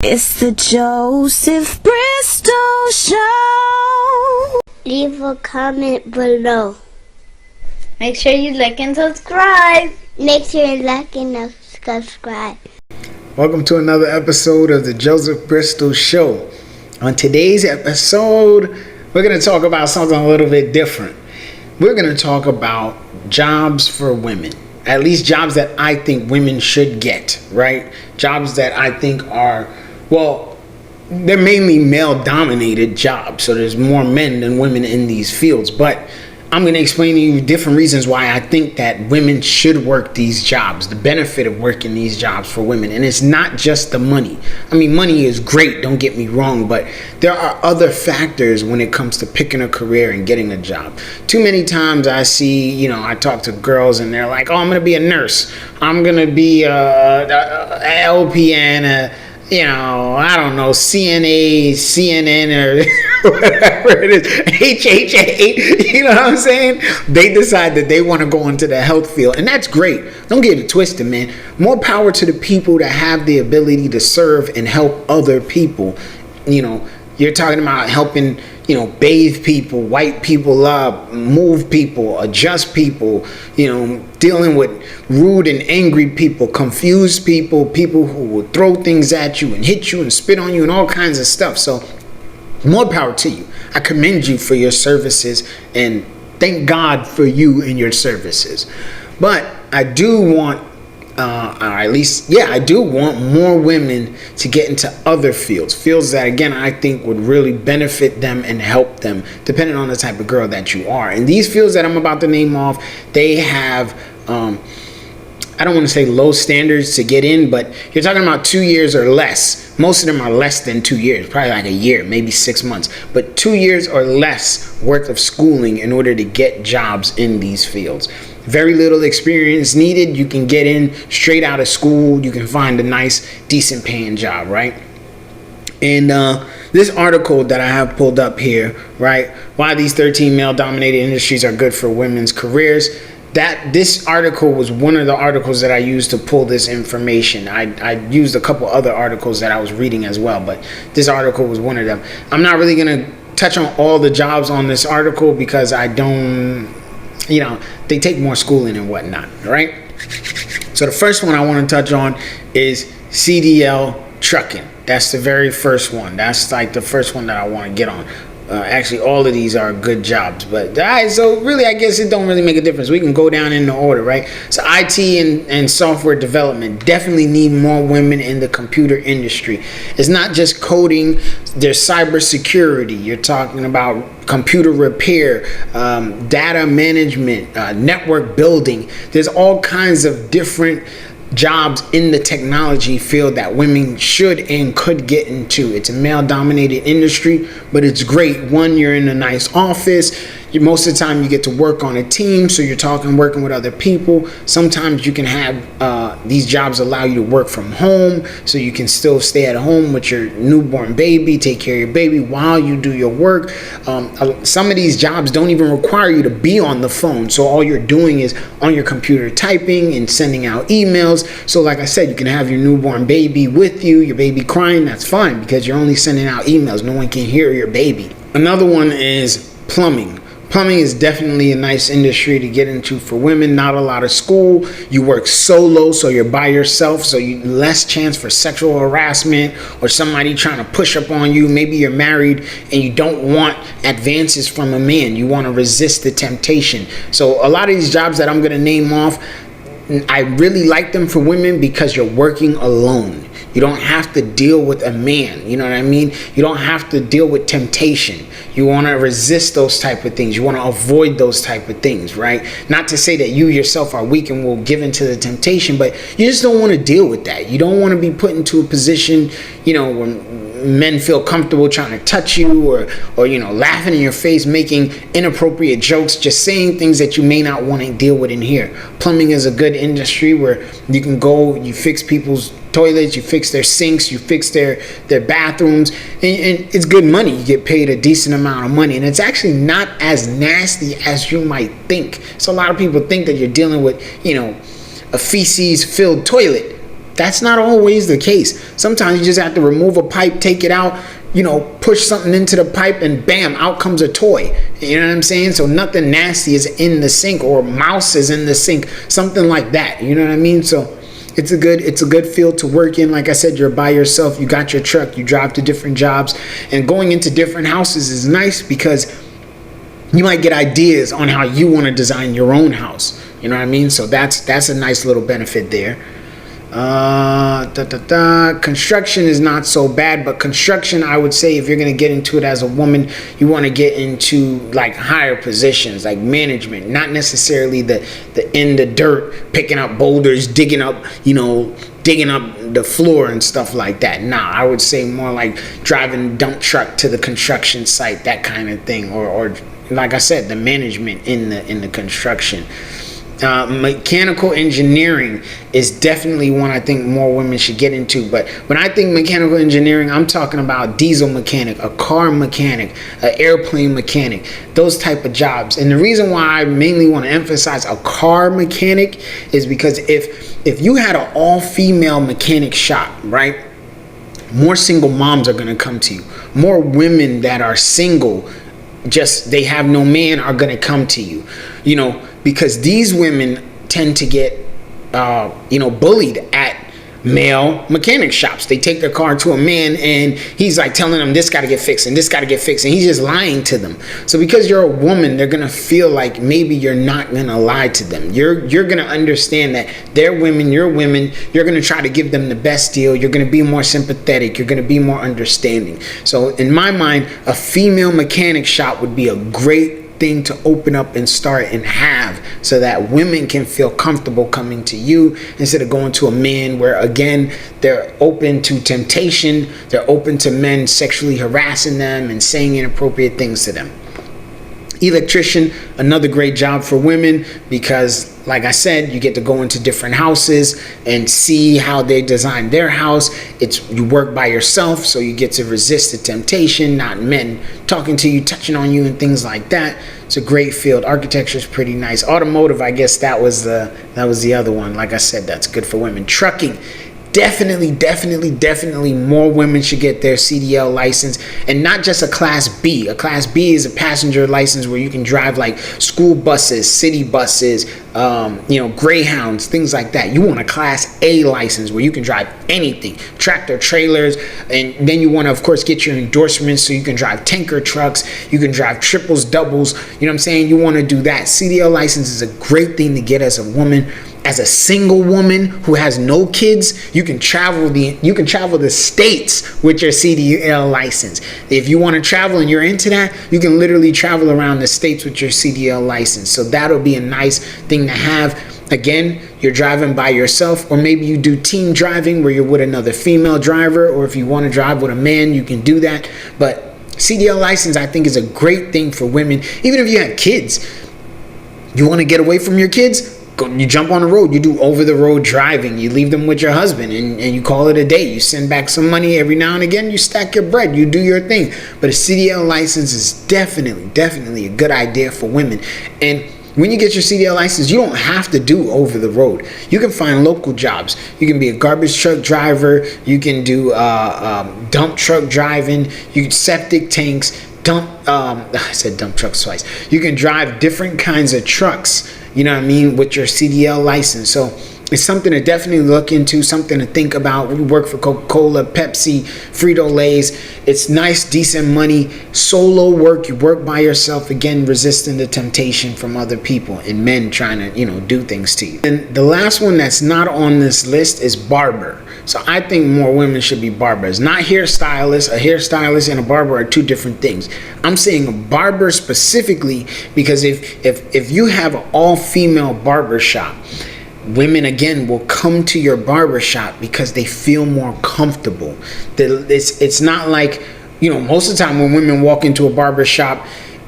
It's the Joseph Bristol Show. Leave a comment below. Make sure you like and subscribe. Make sure you like and subscribe. Welcome to another episode of the Joseph Bristol Show. On today's episode, we're going to talk about something a little bit different. We're going to talk about jobs for women. At least jobs that I think women should get, right? Jobs that I think are, well, they're mainly male-dominated jobs. So there's more men than women in these fields. But I'm going to explain to you different reasons why I think that women should work these jobs, the benefit of working these jobs for women. And it's not just the money. I mean, money is great, don't get me wrong, but there are other factors when it comes to picking a career and getting a job. Too many times I see, I talk to girls and they're like, oh, I'm going to be a nurse. I'm going to be a LPN, I don't know, CNA, CNN, or whatever it is, HHA, you know what I'm saying? They decide that they want to go into the health field, and that's great. Don't get it twisted, man. More power to the people that have the ability to serve and help other people. You're talking about helping, bathe people, wipe people up, move people, adjust people, dealing with rude and angry people, confused people, people who will throw things at you and hit you and spit on you and all kinds of stuff. So more power to you. I commend you for your services and thank God for you and your services. But I do want I do want more women to get into other fields that, again, I think would really benefit them and help them, depending on the type of girl that you are. And these fields that I'm about to name off, they have, I don't want to say low standards to get in, but you're talking about 2 years or less. Most of them are less than 2 years, probably like a year, maybe 6 months. But 2 years or less worth of schooling in order to get jobs in these fields. Very little experience needed. You can get in straight out of school. You can find a nice, decent paying job, right? And this article that I have pulled up here, right? Why these 13 male-dominated industries are good for women's careers. This article was one of the articles that I used to pull this information. I used a couple other articles that I was reading as well, but this article was one of them. I'm not really going to touch on all the jobs on this article because I don't, they take more schooling and whatnot, right? So the first one I want to touch on is CDL trucking. That's the very first one. That's like the first one that I want to get on. Actually, all of these are good jobs, but so really, I guess it don't really make a difference. We can go down in the order, right? So IT and software development definitely need more women in the computer industry. It's not just coding. There's cybersecurity. You're talking about computer repair, data management, network building. There's all kinds of different jobs in the technology field that women should and could get into. It's a male-dominated industry, but it's great. One, you're in a nice office. Most of the time you get to work on a team, so you're working with other people. Sometimes you can have these jobs allow you to work from home, so you can still stay at home with your newborn baby, take care of your baby while you do your work. Some of these jobs don't even require you to be on the phone, so all you're doing is on your computer typing and sending out emails. So like I said, you can have your newborn baby with you, your baby crying, that's fine because you're only sending out emails. No one can hear your baby. Another one is plumbing. Plumbing is definitely a nice industry to get into for women. Not a lot of school. You work solo, so you're by yourself, so you less chance for sexual harassment or somebody trying to push up on you. Maybe you're married and you don't want advances from a man. You want to resist the temptation. So a lot of these jobs that I'm going to name off, I really like them for women because you're working alone. You don't have to deal with a man. You know what I mean? You don't have to deal with temptation. You want to resist those type of things. You want to avoid those type of things, right? Not to say that you yourself are weak and will give into the temptation, but you just don't want to deal with that. You don't want to be put into a position, when men feel comfortable trying to touch you or laughing in your face, making inappropriate jokes, just saying things that you may not want to deal with in here. Plumbing is a good industry where you can go, you fix people's toilets, you fix their sinks, you fix their bathrooms, and it's good money. You get paid a decent amount of money, and it's actually not as nasty as you might think. So a lot of people think that you're dealing with, a feces-filled toilet. That's not always the case. Sometimes you just have to remove a pipe, take it out, push something into the pipe, and bam, out comes a toy. You know what I'm saying? So nothing nasty is in the sink, or a mouse is in the sink, something like that. You know what I mean? So it's a good field to work in. Like I said, you're by yourself, you got your truck, you drive to different jobs, and going into different houses is nice because you might get ideas on how you want to design your own house. You know what I mean? So that's a nice little benefit there. Construction is not so bad, but construction, I would say, if you're going to get into it as a woman, you want to get into like higher positions, like management, not necessarily the in the dirt, picking up boulders, digging up the floor and stuff like that. Nah, I would say more like driving a dump truck to the construction site, that kind of thing, or like I said, the management in the construction. Mechanical engineering is definitely one I think more women should get into. But when I think mechanical engineering, I'm talking about diesel mechanic, a car mechanic, an airplane mechanic, those type of jobs. And the reason why I mainly want to emphasize a car mechanic is because if you had an all-female mechanic shop, right, more single moms are going to come to you. More women that are single, just they have no man, are going to come to you, because these women tend to get bullied at male mechanic shops. They take their car to a man and he's like telling them this got to get fixed and this got to get fixed, and he's just lying to them. So because you're a woman, they're gonna feel like maybe you're not gonna lie to them. You're gonna understand that they're women, you're women. You're gonna try to give them the best deal. You're gonna be more sympathetic. You're gonna be more understanding. So in my mind, a female mechanic shop would be a great thing to open up and start and have, so that women can feel comfortable coming to you instead of going to a man, where again they're open to temptation, they're open to men sexually harassing them and saying inappropriate things to them. Electrician, another great job for women, because like I said, you get to go into different houses and see how they design their house. You work by yourself, so you get to resist the temptation, not men talking to you, touching on you, and things like that. It's a great field. Architecture is pretty nice. Automotive, I guess that was the other one. Like I said, that's good for women. Trucking, definitely more women should get their CDL license, and not just a class B. A class B is a passenger license where you can drive like school buses, city buses, Greyhounds, things like that. You want a class A license where you can drive anything, tractor trailers, and then you want to of course get your endorsements so you can drive tanker trucks, you can drive triples, doubles, you know what I'm saying? You want to do that. CDL license is a great thing to get as a woman. As a single woman who has no kids, you can travel the states with your CDL license. If you want to travel and you're into that, you can literally travel around the states with your CDL license. So that'll be a nice thing to have. Again, you're driving by yourself, or maybe you do team driving where you're with another female driver, or if you want to drive with a man, you can do that. But CDL license, I think, is a great thing for women. Even if you have kids, you want to get away from your kids, you jump on the road, you do over-the-road driving, you leave them with your husband, and you call it a day. You send back some money every now and again, you stack your bread, you do your thing. But a CDL license is definitely a good idea for women. And when you get your CDL license, you don't have to do over-the-road. You can find local jobs. You can be a garbage truck driver, you can do dump truck driving, you can septic tanks, I said dump trucks twice. You can drive different kinds of trucks, you know what I mean, with your CDL license. So it's something to definitely look into, something to think about. We work for Coca-Cola, Pepsi, Frito-Lays. It's nice, decent money, solo work. You work by yourself, again, resisting the temptation from other people and men trying to, do things to you. And the last one that's not on this list is barber. So I think more women should be barbers, not hairstylists. A hairstylist and a barber are two different things. I'm saying a barber specifically because if you have an all-female barber shop, women again will come to your barbershop because they feel more comfortable. It's not like, most of the time when women walk into a barbershop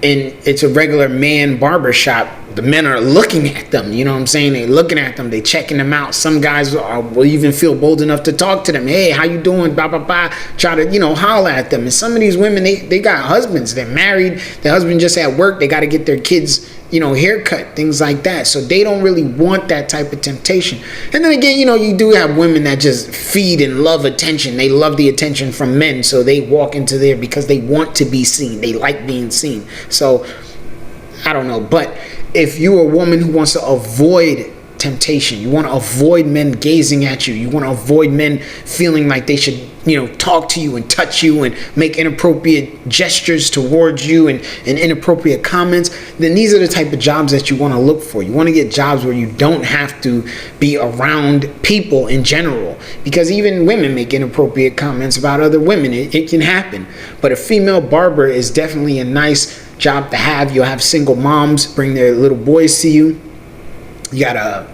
and it's a regular man barbershop, the men are looking at them, you know what I'm saying? They're looking at them, they checking them out. Some guys will even feel bold enough to talk to them. Hey, how you doing? Blah, blah, blah. Try to, holler at them. And some of these women, they got husbands. They're married. Their husband just at work. They got to get their kids, haircut, things like that. So they don't really want that type of temptation. And then again, you do have women that just feed and love attention. They love the attention from men, so they walk into there because they want to be seen. They like being seen. So I don't know, but if you're a woman who wants to avoid temptation, you want to avoid men gazing at you, you want to avoid men feeling like they should talk to you and touch you and make inappropriate gestures towards you and inappropriate comments, then these are the type of jobs that you want to look for. You want to get jobs where you don't have to be around people in general, because even women make inappropriate comments about other women. It can happen. But a female barber is definitely a nice job to have. You'll have single moms bring their little boys to you. You got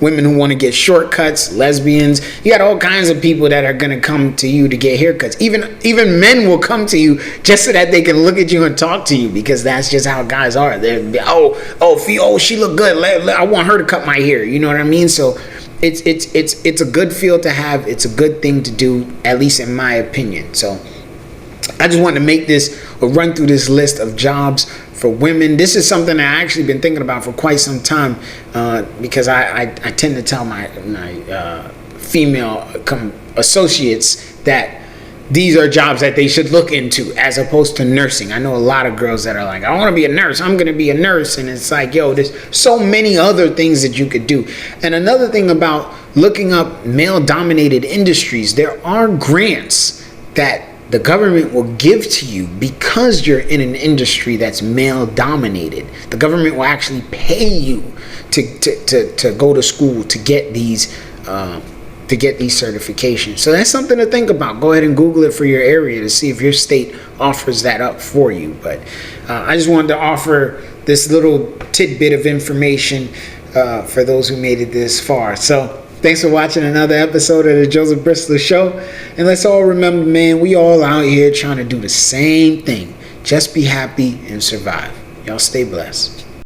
women who want to get shortcuts, lesbians. You got all kinds of people that are gonna come to you to get haircuts. Even men will come to you just so that they can look at you and talk to you, because that's just how guys are. They're she look good. I want her to cut my hair. You know what I mean? So it's a good field to have. It's a good thing to do, at least in my opinion. So I just wanted to make this or run through this list of jobs for women. This is something that I actually been thinking about for quite some time, because I tend to tell my female associates that these are jobs that they should look into as opposed to nursing. I know a lot of girls that are like, I want to be a nurse. I'm going to be a nurse. And it's like, there's so many other things that you could do. And another thing about looking up male-dominated industries, there are grants that the government will give to you because you're in an industry that's male dominated. The government will actually pay you to go to school to get these certifications. So that's something to think about. Go ahead and Google it for your area to see if your state offers that up for you. But I just wanted to offer this little tidbit of information for those who made it this far. So thanks for watching another episode of the Joseph Bristol Show. And let's all remember, man, we all out here trying to do the same thing. Just be happy and survive. Y'all stay blessed.